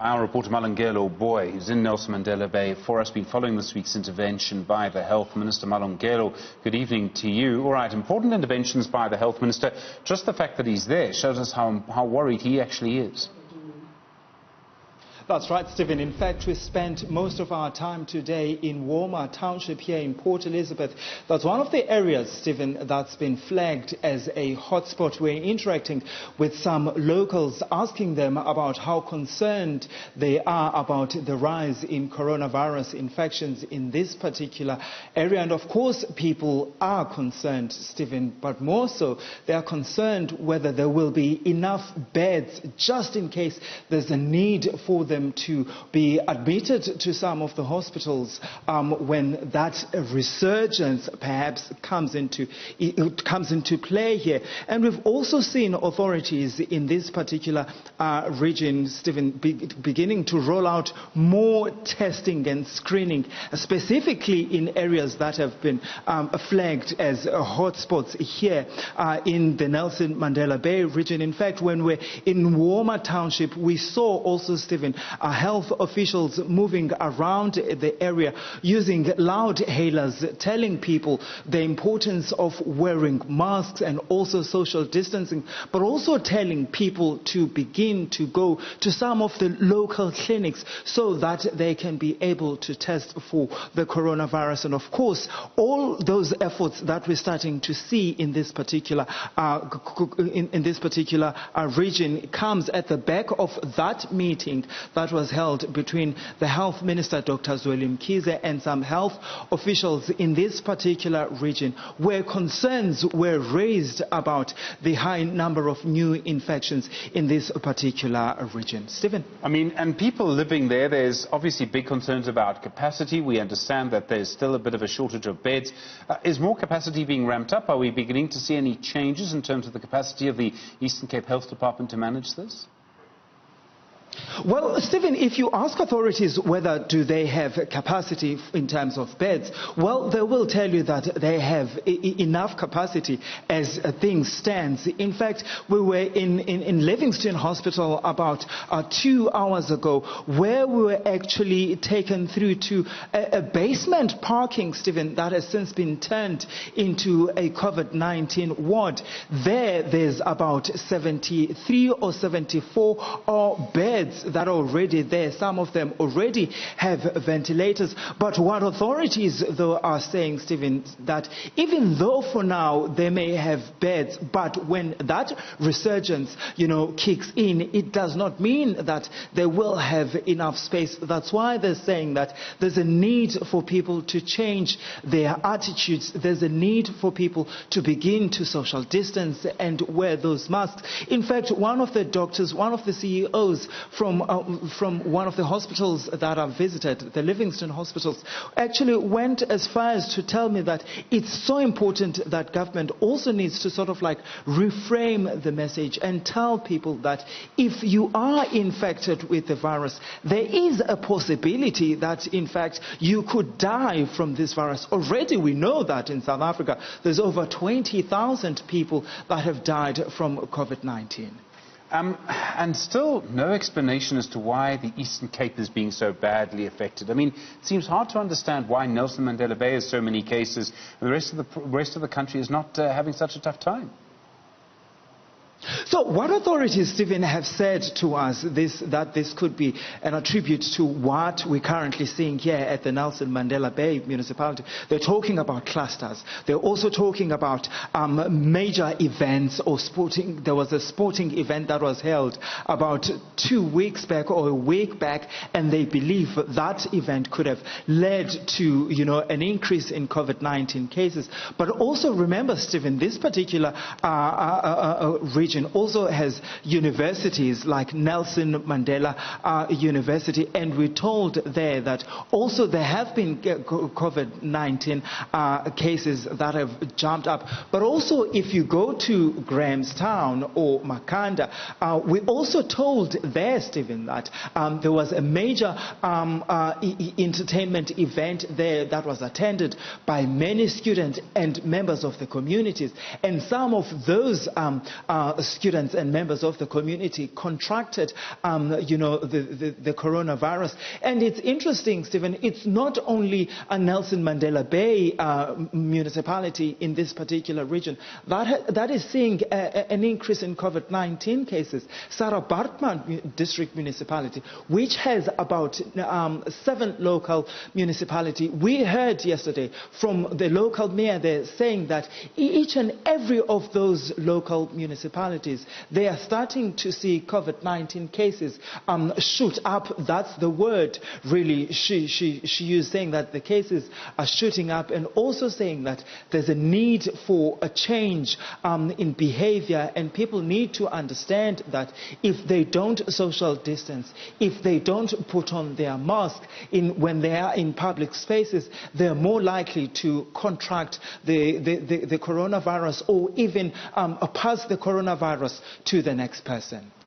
Our reporter Malungelo Booi, who's in Nelson Mandela Bay for us, been following this week's intervention by the Health Minister. Malungelo, good evening to you. All right, important interventions by the Health Minister. Just the fact that he's there shows us how worried he actually is. That's right, Stephen. In fact, we spent most of our time today in Woma Township here in Port Elizabeth. That's one of the areas, Stephen, that's been flagged as a hotspot. We're interacting with some locals, asking them about how concerned they are about the rise in coronavirus infections in this particular area. And of course, people are concerned, Stephen, but more so, they are concerned whether there will be enough beds just in case there's a need for them to be admitted to some of the hospitals when that resurgence perhaps comes into play here. And we've also seen authorities in this particular region, Stephen, beginning to roll out more testing and screening, specifically in areas that have been flagged as hotspots here in the Nelson Mandela Bay region. In fact, when we're in Woma Township, we saw also, Stephen, health officials moving around the area using loud hailers, telling people the importance of wearing masks and also social distancing, but also telling people to begin to go to some of the local clinics so that they can be able to test for the coronavirus. And of course, all those efforts that we're starting to see in this particular region comes at the back of that meeting that was held between the Health Minister, Dr. Zweli Mkhize, and some health officials in this particular region, where concerns were raised about the high number of new infections in this particular region. Stephen? I mean, and people living there, there's obviously big concerns about capacity. We understand that there's still a bit of a shortage of beds. Is more capacity being ramped up? Are we beginning to see any changes in terms of the capacity of the Eastern Cape Health Department to manage this? Well, Stephen, if you ask authorities whether do they have capacity in terms of beds, well, they will tell you that they have enough capacity as things stand. In fact, we were in Livingston Hospital about 2 hours ago, where we were actually taken through to a basement parking, Stephen, that has since been turned into a COVID-19 ward. There's about 73 or 74 beds that are already there. Some of them already have ventilators. But what authorities, though, are saying, Stephen, that even though for now they may have beds, but when that resurgence, kicks in, it does not mean that they will have enough space. That's why they're saying that there's a need for people to change their attitudes. There's a need for people to begin to social distance and wear those masks. In fact, one of the doctors, one of the CEOs from one of the hospitals that I've visited, the Livingston hospitals, actually went as far as to tell me that it's so important that government also needs to sort of like reframe the message and tell people that if you are infected with the virus, there is a possibility that in fact you could die from this virus. Already we know that in South Africa there's over 20,000 people that have died from COVID-19. And still no explanation as to why the Eastern Cape is being so badly affected. I mean, it seems hard to understand why Nelson Mandela Bay has so many cases and the rest of the country is not having such a tough time. So what authorities, Stephen, have said to us that this could be an attribute to what we're currently seeing here at the Nelson Mandela Bay municipality. They're talking about clusters. They're also talking about major events or sporting. There was a sporting event that was held about 2 weeks back or a week back, and they believe that event could have led to, an increase in COVID-19 cases. But also remember, Stephen, this particular region also has universities like Nelson Mandela University, and we're told there that also there have been COVID-19 cases that have jumped up. But also if you go to Grahamstown or Makanda, we're also told there, Stephen, that there was a major entertainment event there that was attended by many students and members of the communities, and some of those students and members of the community contracted, the coronavirus. And it's interesting, Stephen, it's not only a Nelson Mandela Bay municipality in this particular region that is seeing an increase in COVID-19 cases. Sarah Baartman District Municipality, which has about 7 local municipalities. We heard yesterday from the local mayor there saying that each and every of those local municipalities, they are starting to see COVID-19 cases shoot up. That's the word really she used, saying that the cases are shooting up, and also saying that there's a need for a change in behavior, and people need to understand that if they don't social distance, if they don't put on their mask when they are in public spaces, they're more likely to contract the coronavirus, or even pass the coronavirus to the next person.